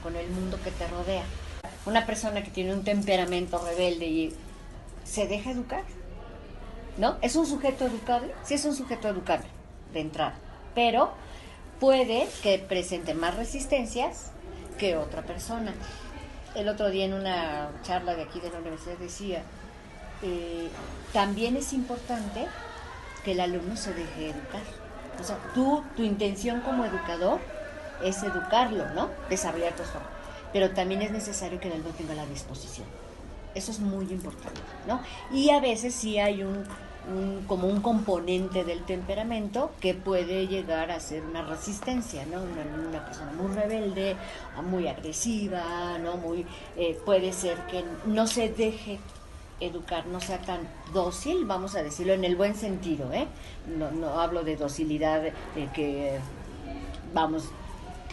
con el mundo que te rodea. Una persona que tiene un temperamento rebelde y se deja educar, ¿no? ¿Es un sujeto educable? Sí, es un sujeto educable de entrada, pero puede que presente más resistencias que otra persona. El otro día en una charla de aquí de la universidad decía, también es importante que el alumno se deje educar. O sea, tu intención como educador es educarlo, ¿no? Desarrollar tus formas. Pero también es necesario que el alumno tenga la disposición. Eso es muy importante, ¿no? Y a veces sí hay como un componente del temperamento que puede llegar a ser una resistencia, ¿no? Una persona muy rebelde, muy agresiva, ¿no? Puede ser que no se deje educar, no sea tan dócil, vamos a decirlo en el buen sentido, ¿eh? No hablo de docilidad, de que, vamos,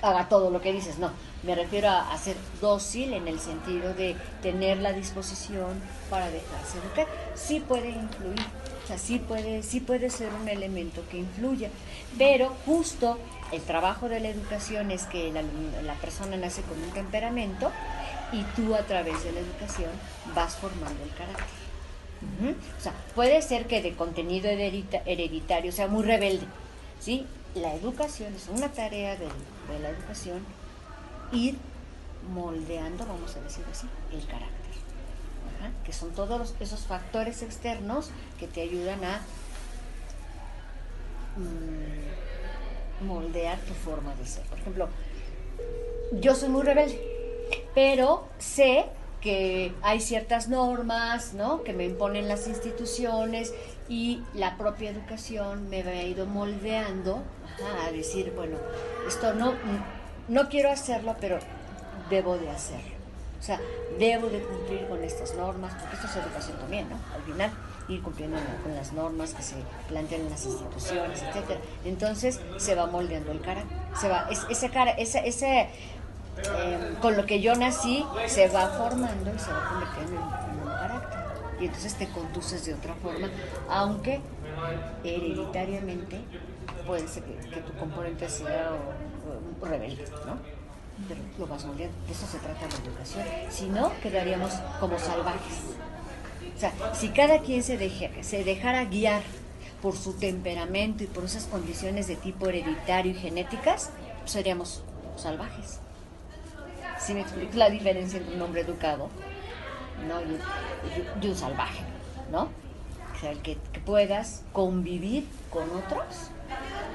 haga todo lo que dices, no. Me refiero a ser dócil en el sentido de tener la disposición para dejarse educar. Sí puede influir, o sea, sí puede ser un elemento que influya, pero justo el trabajo de la educación es que la persona nace con un temperamento y tú a través de la educación vas formando el carácter. O sea, puede ser que de contenido hereditario sea muy rebelde, ¿sí? La educación es una tarea de la educación, ir moldeando, vamos a decir así, el carácter. Que son todos esos factores externos que te ayudan a moldear tu forma de ser. Por ejemplo, yo soy muy rebelde, pero sé que hay ciertas normas, ¿no?, que me imponen las instituciones y la propia educación me ha ido moldeando a decir, bueno, esto no quiero hacerlo, pero debo de hacerlo. O sea, debo de cumplir con estas normas, porque esto es educación también, ¿no? Al final, ir cumpliendo con las normas que se plantean en las instituciones, etcétera. Entonces, se va moldeando el carácter. Con lo que yo nací, se va formando y se va convirtiendo en un carácter. Y entonces te conduces de otra forma, aunque hereditariamente puede ser que tu componente sea rebelde, ¿no? Pero lo vas moldeando. De eso se trata la educación. Si no, quedaríamos como salvajes. O sea, si cada quien se dejara guiar por su temperamento y por esas condiciones de tipo hereditario y genéticas, pues seríamos salvajes. ¿Sí me explico la diferencia entre un hombre educado, ¿no?, y un salvaje, ¿no? O sea, el que puedas convivir con otros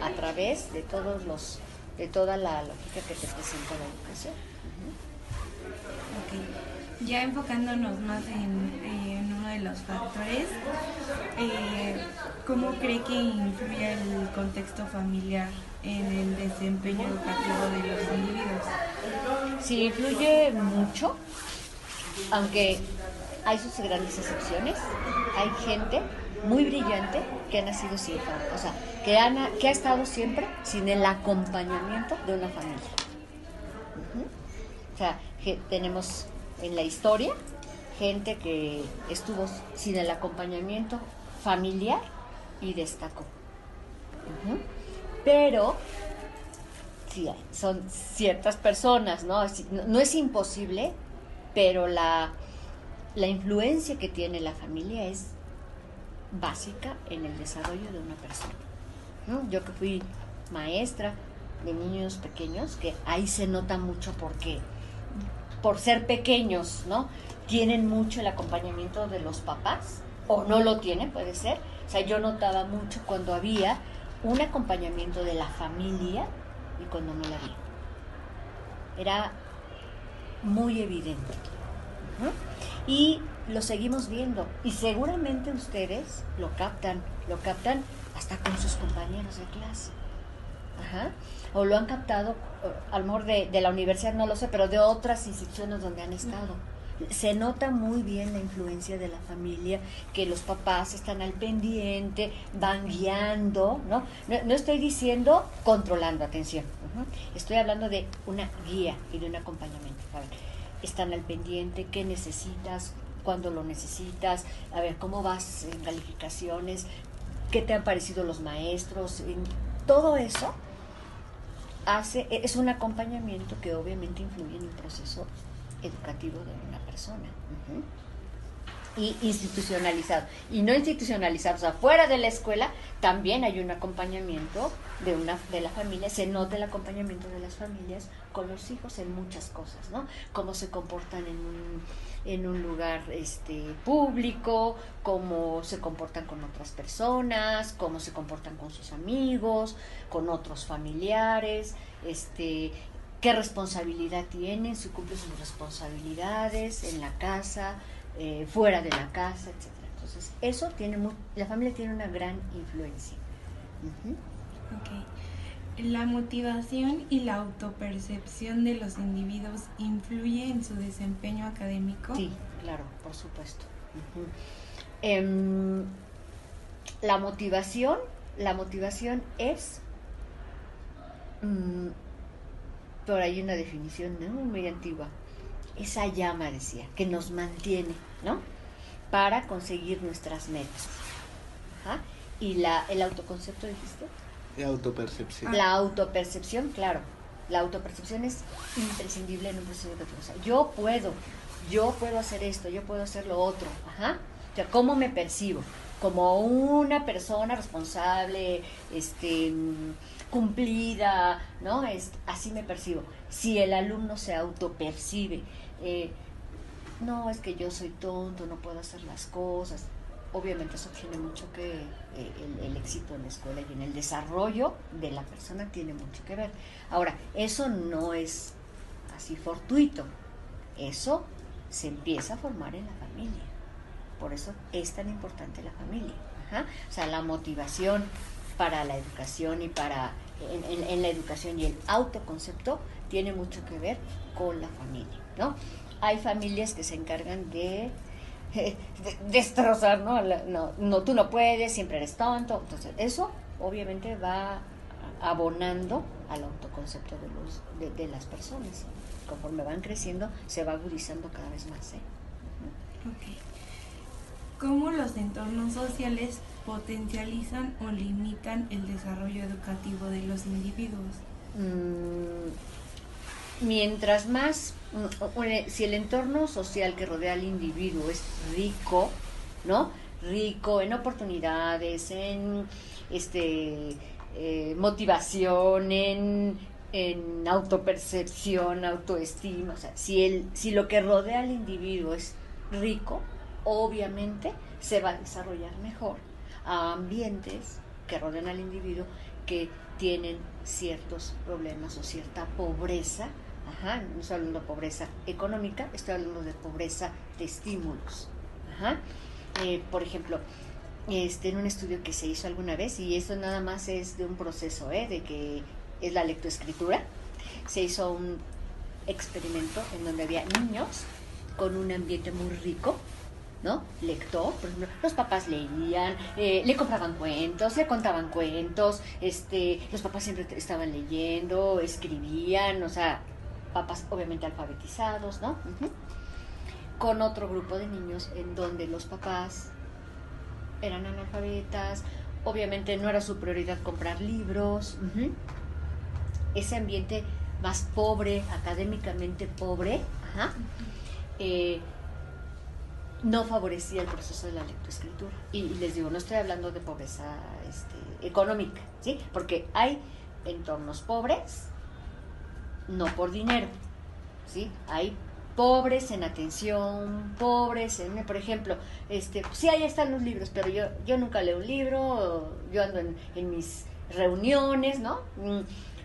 a través de toda la lógica que te presenta la educación. Okay. Ya enfocándonos más en uno de los factores, ¿cómo cree que influye el contexto familiar en el desempeño educativo de los individuos? Sí, influye mucho, aunque hay sus grandes excepciones. Hay gente muy brillante que ha nacido sin familia, o sea, que ha estado siempre sin el acompañamiento de una familia. O sea, que tenemos en la historia gente que estuvo sin el acompañamiento familiar y destacó. Pero sí, son ciertas personas, ¿no? No es imposible, pero la influencia que tiene la familia es básica en el desarrollo de una persona, ¿no? Yo que fui maestra de niños pequeños, que ahí se nota mucho porque por ser pequeños, ¿no?, tienen mucho el acompañamiento de los papás, o no lo tienen, puede ser. O sea, yo notaba mucho cuando había un acompañamiento de la familia y cuando no la había. Era muy evidente. Y lo seguimos viendo. Y seguramente ustedes lo captan hasta con sus compañeros de clase. O lo han captado, a lo mejor de la universidad, no lo sé, pero de otras instituciones donde han estado. Se nota muy bien la influencia de la familia, que los papás están al pendiente, van guiando, ¿no? No estoy diciendo controlando, atención. Estoy hablando de una guía y de un acompañamiento. A ver, están al pendiente, qué necesitas, cuándo lo necesitas, a ver cómo vas en calificaciones, qué te han parecido los maestros, todo eso es un acompañamiento que obviamente influye en el proceso educativo de una persona. Y institucionalizado. Y no institucionalizado, o sea, fuera de la escuela también hay un acompañamiento de la familia, se nota el acompañamiento de las familias con los hijos en muchas cosas, ¿no? Cómo se comportan en un lugar público, cómo se comportan con otras personas, cómo se comportan con sus amigos, con otros familiares, qué responsabilidad tienen, si cumplen sus responsabilidades en la casa, fuera de la casa, etcétera. Entonces, eso la familia tiene una gran influencia. Okay. ¿La motivación y la autopercepción de los individuos influye en su desempeño académico? Sí, claro, por supuesto. La motivación es, por ahí una definición, ¿no?, muy antigua, esa llama, decía, que nos mantiene, ¿no?, para conseguir nuestras metas. Ajá. Y el autoconcepto, dijiste. La autopercepción. La autopercepción, claro. La autopercepción es imprescindible en un proceso educativo. O sea, yo puedo hacer esto, yo puedo hacer lo otro. Ajá. O sea, ¿cómo me percibo? Como una persona responsable, cumplida, ¿no? Así me percibo. Si el alumno se autopercibe, no, es que yo soy tonto, no puedo hacer las cosas. Obviamente eso tiene mucho que el éxito en la escuela y en el desarrollo de la persona tiene mucho que ver. Ahora, eso no es así fortuito, eso se empieza a formar en la familia. Por eso es tan importante la familia. Ajá. O sea, la motivación para la educación y en la educación y el autoconcepto tiene mucho que ver con la familia, ¿no? Hay familias que se encargan de destrozar, ¿no? No, tú no puedes, siempre eres tonto. Entonces, eso obviamente va abonando al autoconcepto de las personas. Conforme van creciendo, se va agudizando cada vez más, ¿eh? Okay. ¿Cómo los entornos sociales potencializan o limitan el desarrollo educativo de los individuos? Mientras más, si el entorno social que rodea al individuo es rico, ¿no? Rico en oportunidades, en motivación, en autopercepción, autoestima. O sea, si lo que rodea al individuo es rico, obviamente se va a desarrollar mejor a ambientes que rodean al individuo que tienen ciertos problemas o cierta pobreza. Ajá, no estoy hablando de pobreza económica, estoy hablando de pobreza de estímulos. Ajá. Por ejemplo, en un estudio que se hizo alguna vez, y esto nada más es de un proceso, de que es la lectoescritura, se hizo un experimento en donde había niños con un ambiente muy rico, ¿no? Lector, por ejemplo, los papás leían, le compraban cuentos, le contaban cuentos, los papás siempre estaban leyendo, escribían, o sea, papás obviamente alfabetizados, ¿no? Con otro grupo de niños en donde los papás eran analfabetas, obviamente no era su prioridad comprar libros. Ese ambiente más pobre, académicamente pobre, no favorecía el proceso de la lectoescritura. Y les digo, no estoy hablando de pobreza económica, ¿sí? Porque hay entornos pobres, no por dinero, ¿sí? Hay pobres en atención, pobres en, por ejemplo, sí, ahí están los libros, pero yo nunca leo un libro, yo ando en mis reuniones, ¿no?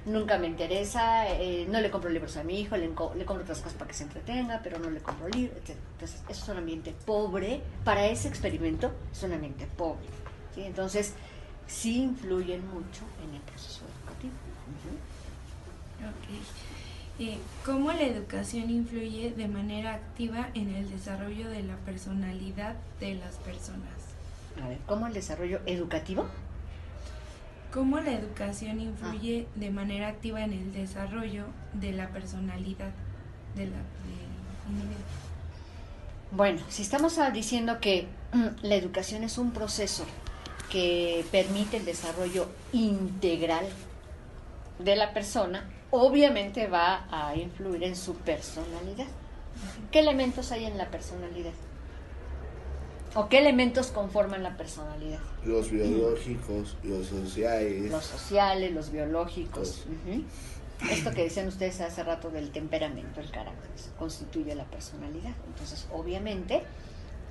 Nunca me interesa, no le compro libros a mi hijo, le compro otras cosas para que se entretenga, pero no le compro libros, etc. Entonces, eso es un ambiente pobre, para ese experimento es un ambiente pobre, ¿sí? Entonces, sí influyen mucho en el proceso educativo. ¿Cómo la educación influye de manera activa en el desarrollo de la personalidad de las personas? A ver, ¿cómo el desarrollo educativo? ¿Cómo la educación influye de manera activa en el desarrollo de la personalidad del individuo? Bueno, si estamos diciendo que la educación es un proceso que permite el desarrollo integral de la persona obviamente va a influir en su personalidad. ¿Qué elementos hay en la personalidad? ¿O qué elementos conforman la personalidad? Los biológicos, los sociales. Los sociales, los biológicos. Esto que decían ustedes hace rato del temperamento, el carácter, eso constituye la personalidad. Entonces, obviamente,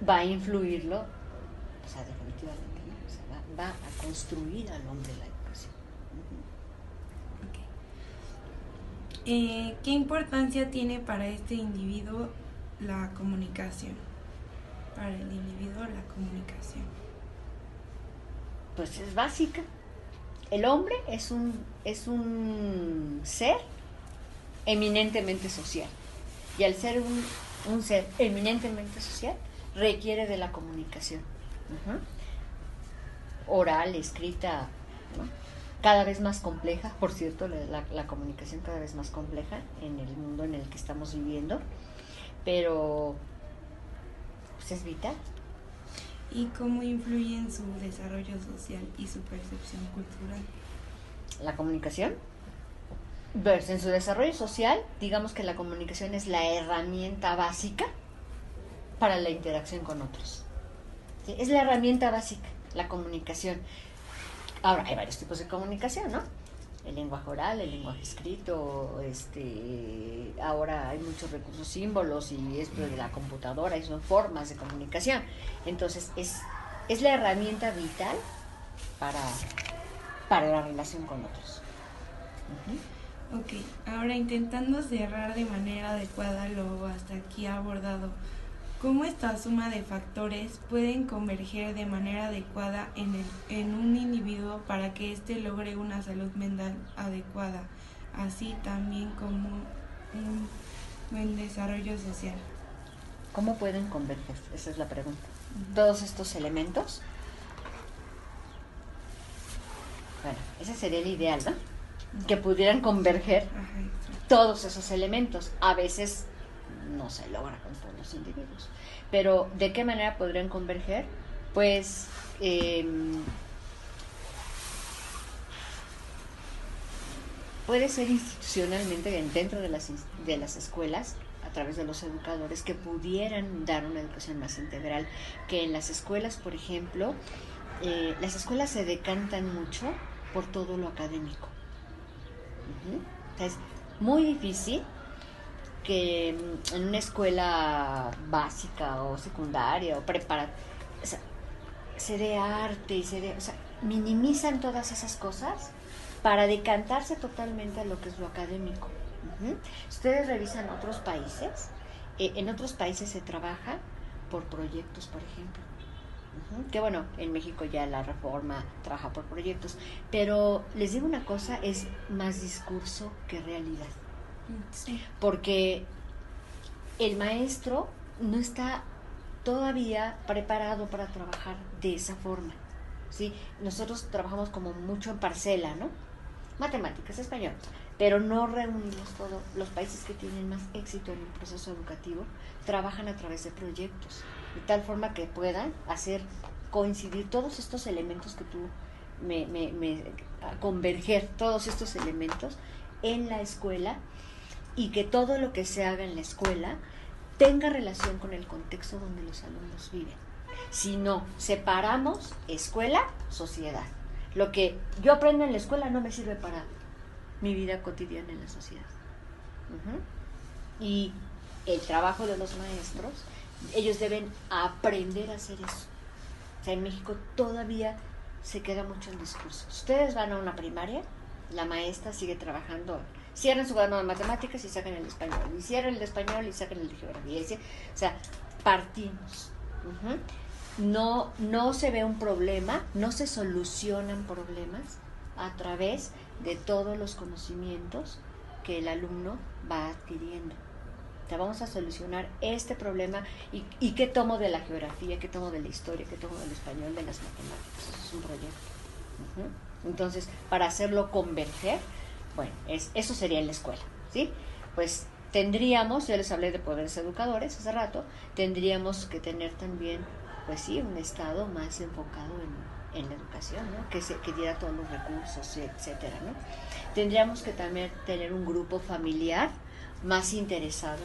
va a influirlo, o sea, definitivamente, ¿no? O sea, va a construir al hombre la educación. ¿Qué importancia tiene para este individuo la comunicación? Para el individuo la comunicación. Pues es básica. El hombre es un ser eminentemente social. Y al ser un ser eminentemente social, requiere de la comunicación. Oral, escrita, ¿no? Cada vez más compleja, por cierto, la comunicación cada vez más compleja en el mundo en el que estamos viviendo, pero pues es vital. ¿Y cómo influye en su desarrollo social y su percepción cultural? La comunicación, pues en su desarrollo social, digamos que la comunicación es la herramienta básica para la interacción con otros. ¿Sí? Es la herramienta básica, la comunicación. Ahora, hay varios tipos de comunicación, ¿no? El lenguaje oral, el lenguaje escrito, ahora hay muchos recursos, símbolos y esto de la computadora, y son formas de comunicación. Entonces, es la herramienta vital para la relación con otros. Ok, ahora intentando cerrar de manera adecuada lo hasta aquí abordado, ¿cómo esta suma de factores pueden converger de manera adecuada en un individuo para que éste logre una salud mental adecuada, así también como un buen desarrollo social? ¿Cómo pueden converger? Esa es la pregunta. Todos estos elementos. Bueno, ese sería el ideal, ¿no? Que pudieran converger todos esos elementos. A veces no se logra con todos los individuos. Pero, ¿de qué manera podrían converger? Pues, puede ser institucionalmente dentro de las escuelas, a través de los educadores, que pudieran dar una educación más integral. Que en las escuelas, por ejemplo, las escuelas se decantan mucho por todo lo académico. O sea, es muy difícil que en una escuela básica o secundaria o preparatoria, o sea, se dé arte o sea, minimizan todas esas cosas para decantarse totalmente a lo que es lo académico. Ustedes revisan otros países, en otros países se trabaja por proyectos, por ejemplo. Que bueno, en México ya la reforma trabaja por proyectos, pero les digo una cosa, es más discurso que realidad. Sí. Porque el maestro no está todavía preparado para trabajar de esa forma, ¿sí? Nosotros trabajamos como mucho en parcela, ¿no? Matemáticas, español, pero no reunimos todo. Los países que tienen más éxito en el proceso educativo trabajan a través de proyectos, de tal forma que puedan hacer coincidir todos estos elementos que tú converger todos estos elementos en la escuela, y que todo lo que se haga en la escuela tenga relación con el contexto donde los alumnos viven. Si no, separamos escuela, sociedad. Lo que yo aprendo en la escuela no me sirve para mi vida cotidiana en la sociedad. Y el trabajo de los maestros, ellos deben aprender a hacer eso. O sea, en México todavía se queda mucho en discurso. Ustedes van a una primaria, la maestra sigue trabajando, cierran su cuaderno de matemáticas y sacan el español, y cierran el español y sacan el de geografía. O sea, partimos. No se ve un problema, no se solucionan problemas a través de todos los conocimientos que el alumno va adquiriendo. O sea, vamos a solucionar este problema, y qué tomo de la geografía, qué tomo de la historia, qué tomo del español, de las matemáticas. Eso es un proyecto. Entonces, para hacerlo converger, bueno, eso sería en la escuela, ¿sí? Pues tendríamos, ya les hablé de poderes educadores hace rato, tendríamos que tener también, pues sí, un Estado más enfocado en la educación, ¿no? Que diera todos los recursos, etcétera, ¿no? Tendríamos que también tener un grupo familiar más interesado